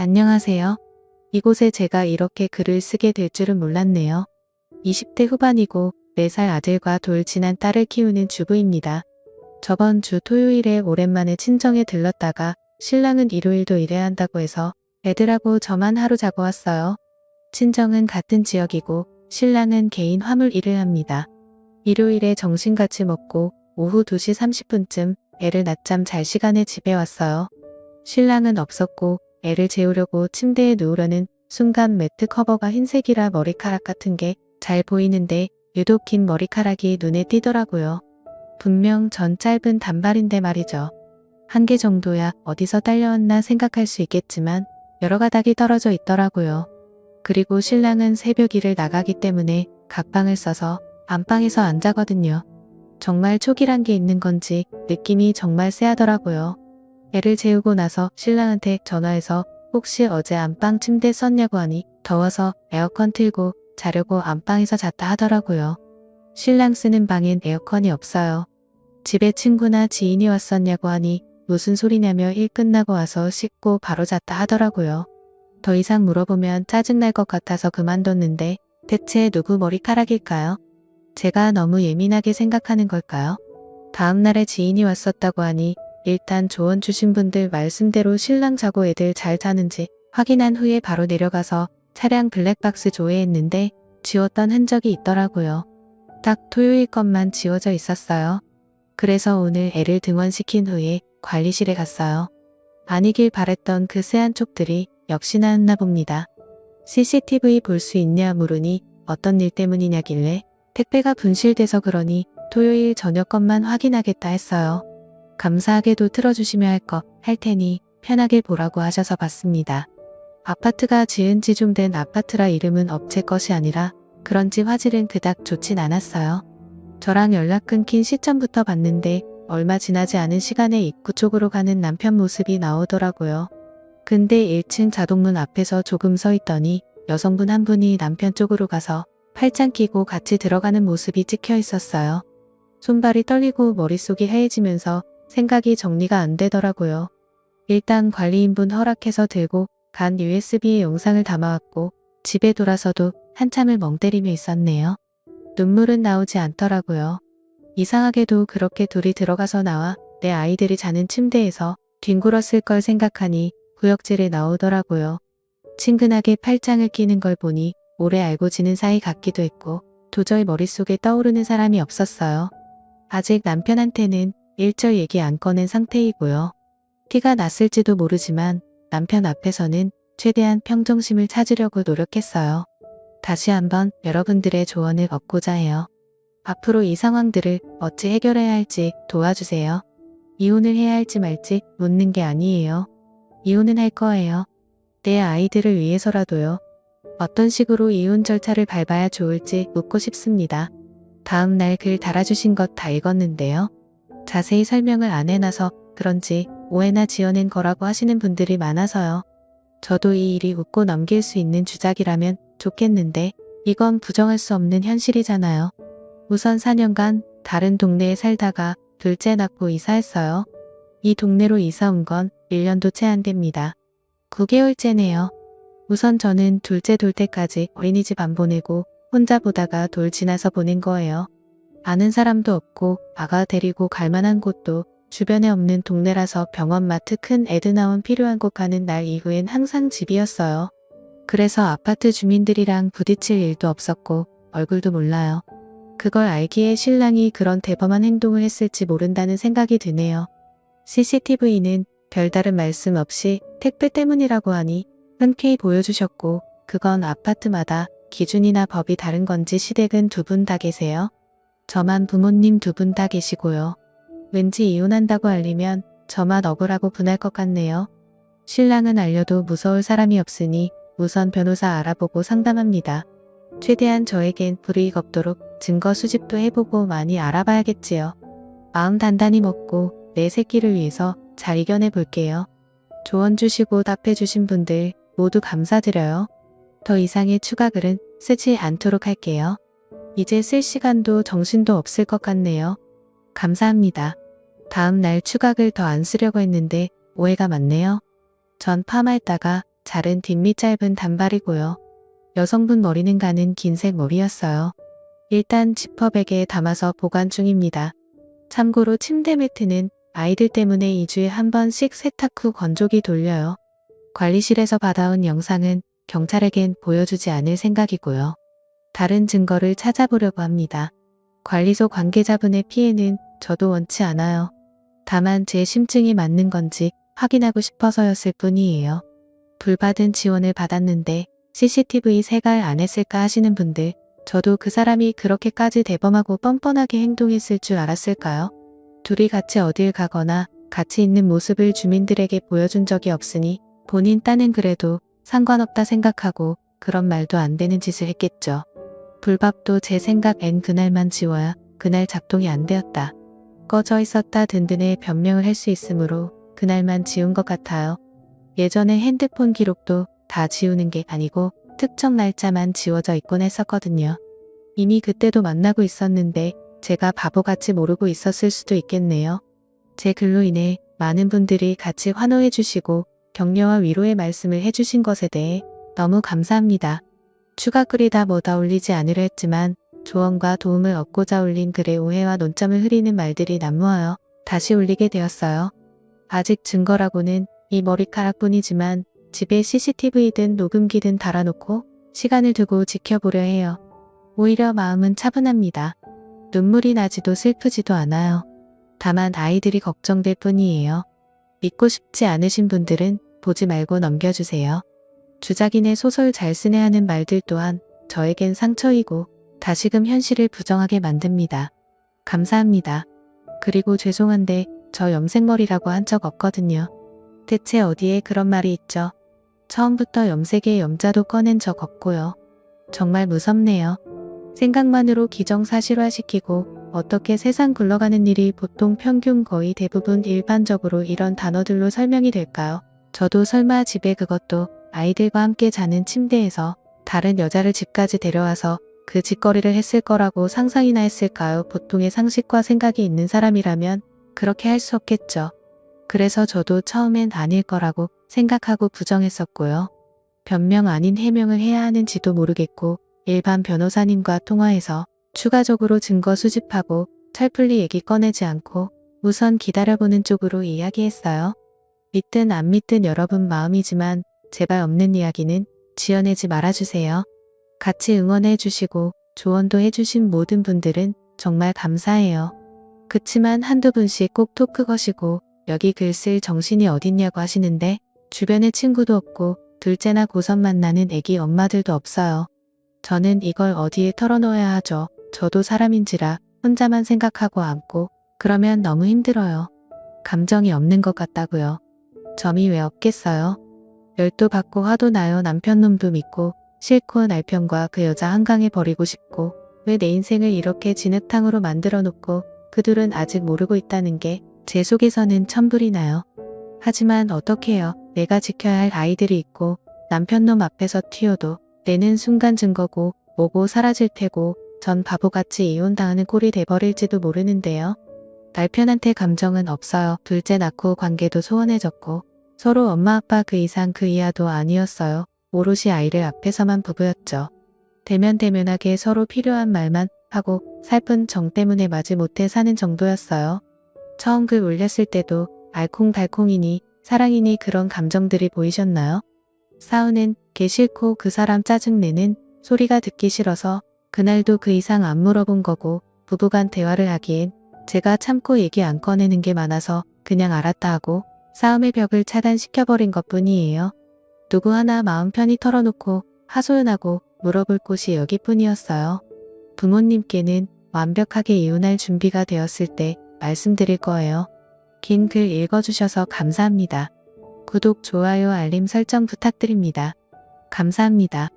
안녕하세요. 이곳에 제가 이렇게 글을 쓰게 될 줄은 몰랐네요. 20대 후반이고 4살 아들과 돌진한 딸을 키우는 주부입니다. 저번 주 토요일에 오랜만에 친정에 들렀다가 신랑은 일요일도 일해야 한다고 해서 애들하고 저만 하루 자고 왔어요. 친정은 같은 지역이고 신랑은 개인 화물 일을 합니다. 일요일에 점심같이 먹고 오후 2시 30분쯤 애를 낮잠 잘 시간에 집에 왔어요. 신랑은 없었고 애를 재우려고 침대에 누우려는 순간 매트 커버가 흰색이라 머리카락 같은 게 잘 보이는데 유독 긴 머리카락이 눈에 띄더라고요. 분명 전 짧은 단발인데 말이죠. 한 개 정도야 어디서 딸려왔나 생각할 수 있겠지만 여러 가닥이 떨어져 있더라고요. 그리고 신랑은 새벽 일을 나가기 때문에 각방을 써서 안방에서 안 자거든요. 정말 촉이란 게 있는 건지 느낌이 정말 쎄하더라고요. 애를 재우고 나서 신랑한테 전화해서 혹시 어제 안방 침대 썼냐고 하니 더워서 에어컨 틀고 자려고 안방에서 잤다 하더라고요. 신랑 쓰는 방엔 에어컨이 없어요. 집에 친구나 지인이 왔었냐고 하니 무슨 소리냐며 일 끝나고 와서 씻고 바로 잤다 하더라고요. 더 이상 물어보면 짜증날 것 같아서 그만뒀는데 대체 누구 머리카락일까요? 제가 너무 예민하게 생각하는 걸까요? 다음날에 지인이 왔었다고 하니 일단 조언 주신 분들 말씀대로 신랑 자고 애들 잘 자는지 확인한 후에 바로 내려가서 차량 블랙박스 조회했는데 지웠던 흔적이 있더라고요. 딱 토요일 것만 지워져 있었어요. 그래서 오늘 애를 등원시킨 후에 관리실에 갔어요. 아니길 바랬던 그 쎄한 촉들이 역시나 했나 봅니다. CCTV 볼 수 있냐 물으니 어떤 일 때문이냐길래 택배가 분실돼서 그러니 토요일 저녁 것만 확인하겠다 했어요. 감사하게도 틀어주시면 할 테니 편하게 보라고 하셔서 봤습니다. 아파트가 지은 지 좀 된 아파트라 이름은 업체 것이 아니라 그런지 화질은 그닥 좋진 않았어요. 저랑 연락 끊긴 시점부터 봤는데 얼마 지나지 않은 시간에 입구 쪽으로 가는 남편 모습이 나오더라고요. 근데 1층 자동문 앞에서 조금 서 있더니 여성분 한 분이 남편 쪽으로 가서 팔짱 끼고 같이 들어가는 모습이 찍혀 있었어요. 손발이 떨리고 머릿속이 하얘지면서 생각이 정리가 안 되더라고요. 일단 관리인분 허락해서 들고 간 USB에 영상을 담아왔고 집에 돌아서도 한참을 멍 때리며 있었네요. 눈물은 나오지 않더라고요. 이상하게도 그렇게 둘이 들어가서 나와 내 아이들이 자는 침대에서 뒹굴었을 걸 생각하니 구역질이 나오더라고요. 친근하게 팔짱을 끼는 걸 보니 오래 알고 지는 사이 같기도 했고 도저히 머릿속에 떠오르는 사람이 없었어요. 아직 남편한테는 일절 얘기 안 꺼낸 상태이고요. 티가 났을지도 모르지만 남편 앞에서는 최대한 평정심을 찾으려고 노력했어요. 다시 한번 여러분들의 조언을 얻고자 해요. 앞으로 이 상황들을 어찌 해결해야 할지 도와주세요. 이혼을 해야 할지 말지 묻는 게 아니에요. 이혼은 할 거예요. 내 아이들을 위해서라도요. 어떤 식으로 이혼 절차를 밟아야 좋을지 묻고 싶습니다. 다음 날 글 달아주신 것 다 읽었는데요. 자세히 설명을 안 해놔서 그런지 오해나 지어낸 거라고 하시는 분들이 많아서요. 저도 이 일이 웃고 넘길 수 있는 주작이라면 좋겠는데 이건 부정할 수 없는 현실이잖아요. 우선 4년간 다른 동네에 살다가 둘째 낳고 이사했어요. 이 동네로 이사 온 건 1년도 채 안 됩니다. 9개월째네요. 우선 저는 둘째 돌 때까지 어린이집 안 보내고 혼자 보다가 돌 지나서 보낸 거예요. 아는 사람도 없고 아가 데리고 갈 만한 곳도 주변에 없는 동네라서 병원 마트 큰 애드나온 필요한 곳 가는 날 이후엔 항상 집이었어요. 그래서 아파트 주민들이랑 부딪힐 일도 없었고 얼굴도 몰라요. 그걸 알기에 신랑이 그런 대범한 행동을 했을지 모른다는 생각이 드네요. CCTV는 별다른 말씀 없이 택배 때문이라고 하니 흔쾌히 보여주셨고 그건 아파트마다 기준이나 법이 다른 건지 시댁은 두 분 다 계세요? 저만 부모님 두 분 다 계시고요. 왠지 이혼한다고 알리면 저만 억울하고 분할 것 같네요. 신랑은 알려도 무서울 사람이 없으니 우선 변호사 알아보고 상담합니다. 최대한 저에겐 불이익 없도록 증거 수집도 해보고 많이 알아봐야겠지요. 마음 단단히 먹고 내 새끼를 위해서 잘 이겨내 볼게요. 조언 주시고 답해주신 분들 모두 감사드려요. 더 이상의 추가 글은 쓰지 않도록 할게요. 이제 쓸 시간도 정신도 없을 것 같네요. 감사합니다. 다음 날 추가 글 더 안 쓰려고 했는데 오해가 많네요. 전 파마했다가 자른 뒷밑 짧은 단발이고요. 여성분 머리는 가는 긴색 머리였어요. 일단 지퍼백에 담아서 보관 중입니다. 참고로 침대 매트는 아이들 때문에 2주에 한 번씩 세탁 후 건조기 돌려요. 관리실에서 받아온 영상은 경찰에겐 보여주지 않을 생각이고요. 다른 증거를 찾아보려고 합니다. 관리소 관계자분의 피해는 저도 원치 않아요. 다만 제 심증이 맞는 건지 확인하고 싶어서였을 뿐이에요. 불받은 지원을 받았는데 CCTV 생각 안 했을까 하시는 분들, 저도 그 사람이 그렇게까지 대범하고 뻔뻔하게 행동했을 줄 알았을까요? 둘이 같이 어딜 가거나 같이 있는 모습을 주민들에게 보여준 적이 없으니 본인 딴은 그래도 상관없다 생각하고 그런 말도 안 되는 짓을 했겠죠. 불밥도 제 생각엔 그날만 지워야 그날 작동이 안 되었다. 꺼져 있었다 든든해 변명을 할 수 있으므로 그날만 지운 것 같아요. 예전에 핸드폰 기록도 다 지우는 게 아니고 특정 날짜만 지워져 있곤 했었거든요. 이미 그때도 만나고 있었는데 제가 바보같이 모르고 있었을 수도 있겠네요. 제 글로 인해 많은 분들이 같이 환호해 주시고 격려와 위로의 말씀을 해주신 것에 대해 너무 감사합니다. 추가 글이 다 뭐다 올리지 않으려 했지만 조언과 도움을 얻고자 올린 글에 오해와 논점을 흐리는 말들이 난무하여 다시 올리게 되었어요. 아직 증거라고는 이 머리카락뿐이지만 집에 CCTV든 녹음기든 달아놓고 시간을 두고 지켜보려 해요. 오히려 마음은 차분합니다. 눈물이 나지도 슬프지도 않아요. 다만 아이들이 걱정될 뿐이에요. 믿고 싶지 않으신 분들은 보지 말고 넘겨주세요. 주작인의 소설 잘 쓰네 하는 말들 또한 저에겐 상처이고 다시금 현실을 부정하게 만듭니다. 감사합니다. 그리고 죄송한데 저 염색머리라고 한 적 없거든요. 대체 어디에 그런 말이 있죠? 처음부터 염색에 염자도 꺼낸 적 없고요. 정말 무섭네요. 생각만으로 기정사실화시키고 어떻게 세상 굴러가는 일이 보통 평균 거의 대부분 일반적으로 이런 단어들로 설명이 될까요? 저도 설마 집에 그것도 아이들과 함께 자는 침대에서 다른 여자를 집까지 데려와서 그 짓거리를 했을 거라고 상상이나 했을까요? 보통의 상식과 생각이 있는 사람이라면 그렇게 할 수 없겠죠. 그래서 저도 처음엔 아닐 거라고 생각하고 부정했었고요. 변명 아닌 해명을 해야 하는지도 모르겠고 일반 변호사님과 통화해서 추가적으로 증거 수집하고 철풀리 얘기 꺼내지 않고 우선 기다려보는 쪽으로 이야기했어요. 믿든 안 믿든 여러분 마음이지만 제발 없는 이야기는 지어내지 말아주세요. 같이 응원해 주시고 조언도 해주신 모든 분들은 정말 감사해요. 그치만 한두 분씩 꼭 토크 거시고 여기 글 쓸 정신이 어딨냐고 하시는데 주변에 친구도 없고 둘째나 고3 만나는 애기 엄마들도 없어요. 저는 이걸 어디에 털어놓아야 하죠. 저도 사람인지라 혼자만 생각하고 앉고 그러면 너무 힘들어요. 감정이 없는 것 같다고요. 점이 왜 없겠어요? 열도 받고 화도 나요. 남편 놈도 믿고 싫고 남편과 그 여자 한강에 버리고 싶고 왜 내 인생을 이렇게 진흙탕으로 만들어 놓고 그들은 아직 모르고 있다는 게 제 속에서는 천불이 나요. 하지만 어떡해요. 내가 지켜야 할 아이들이 있고 남편 놈 앞에서 튀어도 내는 순간 증거고 뭐고 사라질 테고 전 바보같이 이혼당하는 꼴이 돼버릴지도 모르는데요. 남편한테 감정은 없어요. 둘째 낳고 관계도 소원해졌고 서로 엄마 아빠 그 이상 그 이하도 아니었어요. 오롯이 아이를 앞에서만 부부였죠. 대면대면하게 서로 필요한 말만 하고 살 뿐 정 때문에 마지 못해 사는 정도였어요. 처음 글 올렸을 때도 알콩달콩이니 사랑이니 그런 감정들이 보이셨나요? 싸우는 게 싫고 그 사람 짜증내는 소리가 듣기 싫어서 그날도 그 이상 안 물어본 거고 부부간 대화를 하기엔 제가 참고 얘기 안 꺼내는 게 많아서 그냥 알았다 하고 싸움의 벽을 차단시켜버린 것뿐이에요. 누구 하나 마음 편히 털어놓고 하소연하고 물어볼 곳이 여기뿐이었어요. 부모님께는 완벽하게 이혼할 준비가 되었을 때 말씀드릴 거예요. 긴 글 읽어주셔서 감사합니다. 구독, 좋아요, 알림 설정 부탁드립니다. 감사합니다.